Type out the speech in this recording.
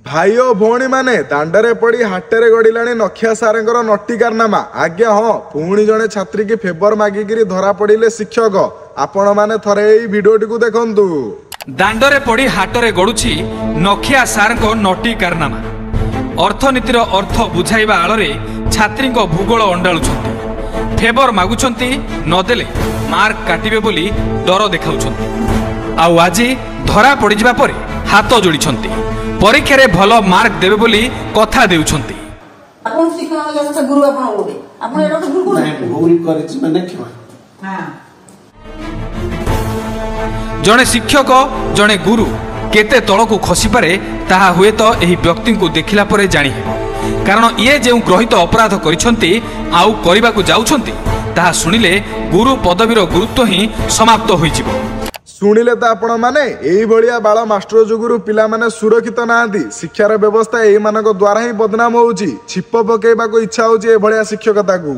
भाई ओ भौणी माने दांडरे पड़ी हाटेरे गड़िलाणी नखिया सारेंकर नटी कारनामा। आज्ञा हाँ पुणी जड़े छात्री की फेवर मागिकी धरा पड़े शिक्षक। आपण माने थरे एई भिडियोटी को देखंतु। दांडरे पड़ी हाटरे गड़ुछि नखिया सारंको नटी कारनामा। अर्थनीतिर अर्थ बुझाइबा आଳରେ छात्रीको भूगोल अंडाळुछंती। फेवर मागुछंती नदेले मार्क काटिबे बोली डर देखाउछंती। आउ आजी धरा पड़ी जिबा परे हाथ जोड़िछंती। परीक्षा रे भलो मार्क देबे बोली कथा देउछंती। आपण शिक्षण व्यवस्था गुरु आपण ओडे आपण एटा तो गुरु नाही भूल करिछि माने केवा। हां जणे शिक्षक जणे गुरु केते तळकु खसी पारे ताहा हुए तो एही व्यक्ति को देखिला परे जानि हेबो। कारण ये जे ग्रहित अपराध करिसंती आउ करिबाकू जाउछंती ताहा सुनिले गुरु पदवीर गुरुत्व ही समाप्त होई जिवो। शुणिले तो आपण माने एई भलिया बाल मास्टर जुगुरु पिला माने सुरक्षित नांती। शिक्षार व्यवस्था एई मानक द्वारा ही बदनाम होउची। छिप पकेइबाकू इच्छा होउची ए भलिया शिक्षकता को।